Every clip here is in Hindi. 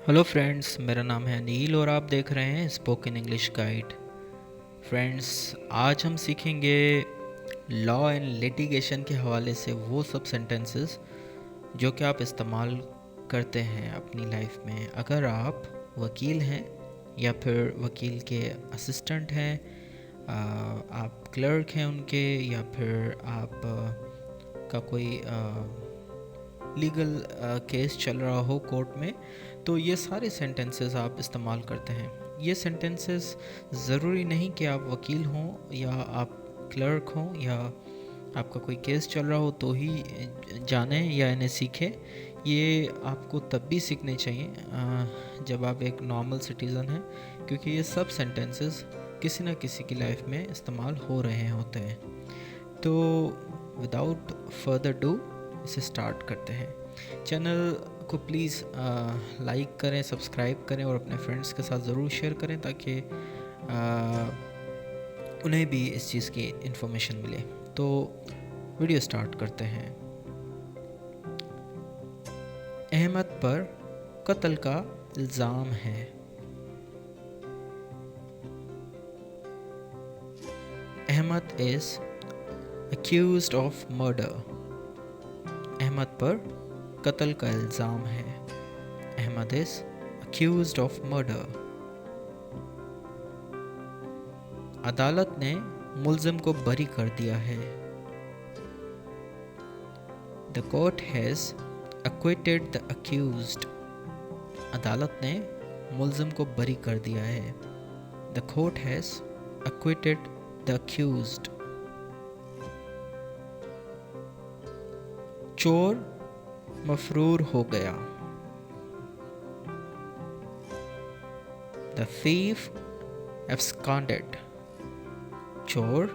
हेलो फ्रेंड्स, मेरा नाम है अनिल और आप देख रहे हैं स्पोकन इंग्लिश गाइड। फ्रेंड्स, आज हम सीखेंगे लॉ एंड लिटिगेशन के हवाले से वो सब सेंटेंसेस जो कि आप इस्तेमाल करते हैं अपनी लाइफ में। अगर आप वकील हैं या फिर वकील के असिस्टेंट हैं, आप क्लर्क हैं उनके, या फिर आप का कोई लीगल केस चल रहा हो कोर्ट में, तो ये सारे सेंटेंसेस आप इस्तेमाल करते हैं। ये सेंटेंसेस ज़रूरी नहीं कि आप वकील हों या आप क्लर्क हों या आपका कोई केस चल रहा हो तो ही जानें या इन्हें सीखें। ये आपको तब भी सीखने चाहिए जब आप एक नॉर्मल सिटीज़न हैं, क्योंकि ये सब सेंटेंसेस किसी न किसी की लाइफ में इस्तेमाल हो रहे होते हैं। तो विदाउट फर्दर डू इसे स्टार्ट करते हैं। चैनल को प्लीज़ लाइक करें, सब्सक्राइब करें और अपने फ्रेंड्स के साथ ज़रूर शेयर करें ताकि उन्हें भी इस चीज़ की इन्फॉर्मेशन मिले। तो वीडियो स्टार्ट करते हैं। अहमद पर कत्ल का इल्ज़ाम है। Ahmad is accused of murder। Ahmad पर कत्ल का इल्ज़ाम है। Ahmad is accused of murder। अदालत ने मुल्ज़िम को बरी कर दिया है। The court has acquitted the accused। अदालत ने मुल्ज़िम को बरी कर दिया है। The court has acquitted the accused। चोर मफरूर हो गया। The thief absconded। चोर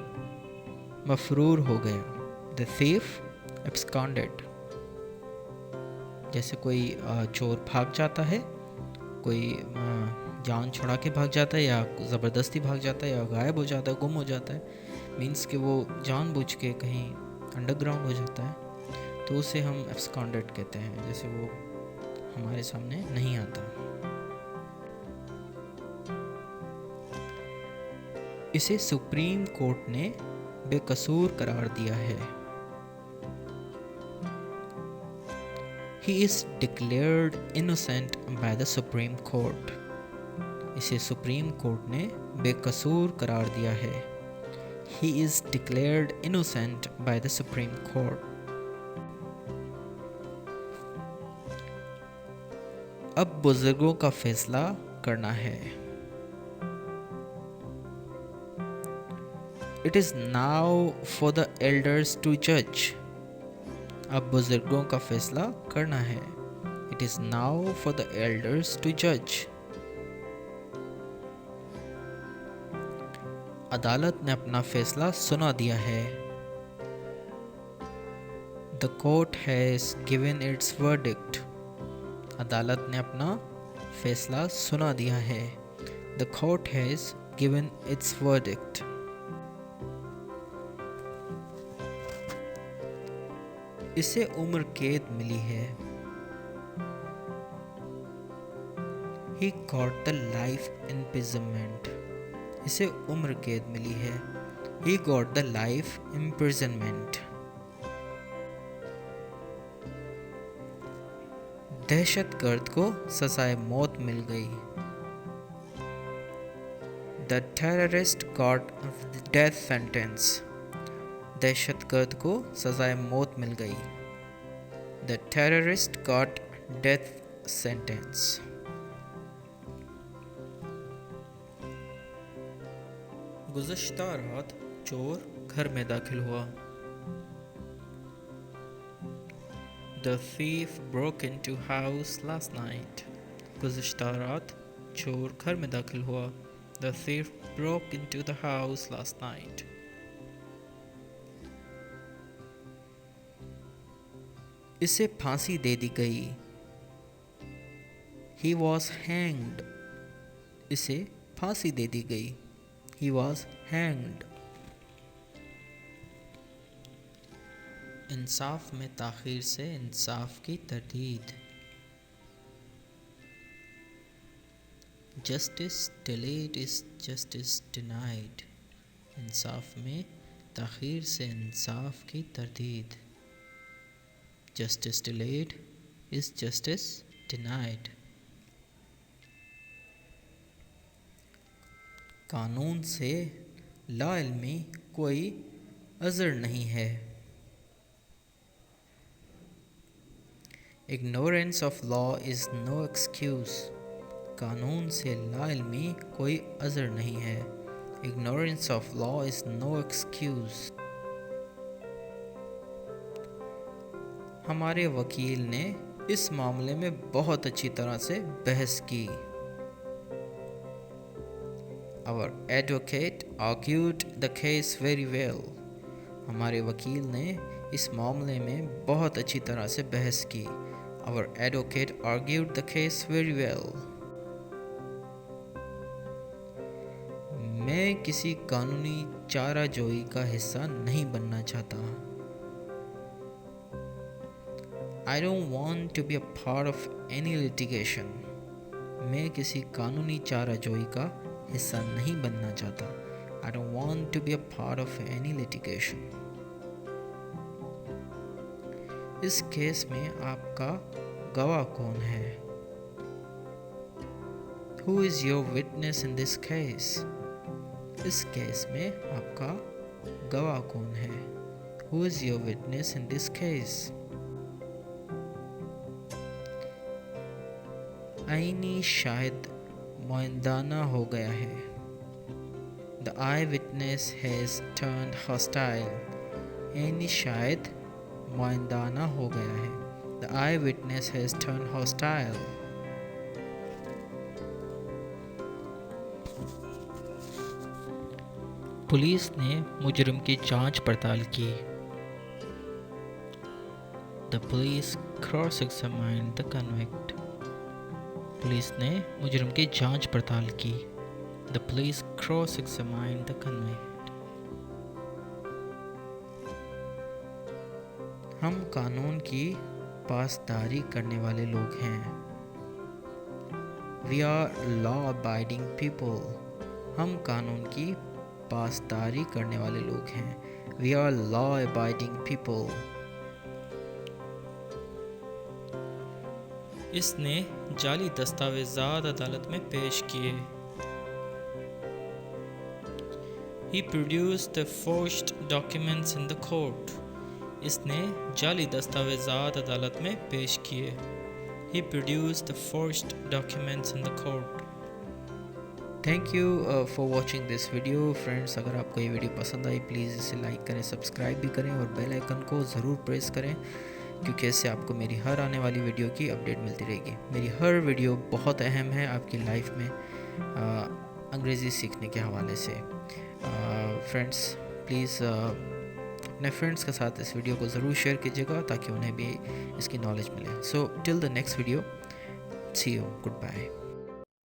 मफरूर हो गया। The thief absconded। जैसे कोई चोर भाग जाता है, कोई जान छुड़ा के भाग जाता है या ज़बरदस्ती भाग जाता है या गायब हो जाता है, गुम हो जाता है, मीन्स कि वो जानबूझ के कहीं अंडरग्राउंड हो जाता है, तो उसे हम एब्सकॉन्डेड कहते हैं, जैसे वो हमारे सामने नहीं आता। इसे सुप्रीम कोर्ट ने बेकसूर करार दिया है। He is declared innocent by the Supreme Court। इसे सुप्रीम कोर्ट ने बेकसूर करार दिया है। He is declared innocent by the Supreme Court। अब बुजुर्गों का फैसला करना है। It is now for the elders to judge। अब बुजुर्गों का फैसला करना है। It is now for the elders to judge। अदालत ने अपना फैसला सुना दिया है। The court has given its verdict। अदालत ने अपना फैसला सुना दिया है। The court has given its verdict। इसे उम्र कैद मिली है। He got the life imprisonment। इसे उम्र कैद मिली है। He got the life imprisonment। दहशतगर्द को सजाए मौत मिल गई। The terrorist got the death sentence। दहशतगर्द को सजाए मौत मिल गई। The terrorist got death sentence। गुज़श्ता रात चोर घर में दाखिल हुआ। The thief broke into house last night। गुज़श्ता रात चोर घर में दाखिल हुआ। The thief broke into the house last night। इसे फांसी दे दी गई। He was hanged। इसे फांसी दे दी गई। He was hanged। इंसाफ में ताख़ीर से इंसाफ की तरदीद। Justice delayed is justice denied. इंसाफ में ताख़ीर से इंसाफ की तरदीद। Justice delayed is justice denied. कानून से लाइल्मी कोई अज़र नहीं है। Ignorance of law is no excuse. कानून से लाइल्मी कोई अज़र नहीं है। Ignorance of law is no excuse. हमारे वकील ने इस मामले में बहुत अच्छी तरह से बहस की। Our advocate argued the case very well. हमारे वकील ने इस मामले में बहुत अच्छी तरह से बहस की। Our advocate argued the case very well. मैं किसी कानूनी चाराजोई का हिस्सा नहीं बनना चाहता। I don't want to be a part of any litigation. मैं किसी कानूनी चाराजोई का हिस्सा नहीं बनना चाहता। I don't want to be a part of any litigation. इस केस में आपका गवाह कौन है? Who is your witness in this case? इस केस में आपका गवाह कौन है? Who is your witness in this case? आईनी शाहिद मुआंदाना हो गया है। The eyewitness has turned hostile. आईनी शाहिद मुआंदाना हो गया है। The eyewitness has turned hostile. Police ने मुजरिम की जांच पड़ताल की। The police cross-examined the convict. Police ने मुजरिम की जांच पड़ताल की। The police cross-examined the convict. हम कानून की पासदारी करने वाले लोग हैं। We are law-abiding people. हम कानून की पासदारी करने वाले लोग हैं। We are law-abiding people. इसने जाली दस्तावेज़ात अदालत में पेश किए। He produced the forged documents in the court. इसने जाली दस्तावेज़ात अदालत में पेश किए। He produced the forged documents in the court. Thank you for watching this video, friends. अगर आपको ये वीडियो पसंद आई प्लीज़ इसे लाइक करें, सब्सक्राइब भी करें और बेल आइकन को ज़रूर प्रेस करें, क्योंकि इससे आपको मेरी हर आने वाली वीडियो की अपडेट मिलती रहेगी। मेरी हर वीडियो बहुत अहम है आपकी लाइफ में अंग्रेज़ी सीखने के हवाले से। फ्रेंड्स प्लीज़ अपने फ्रेंड्स के साथ इस वीडियो को ज़रूर शेयर कीजिएगा ताकि उन्हें भी इसकी नॉलेज मिले। So till the next video, see you, good bye.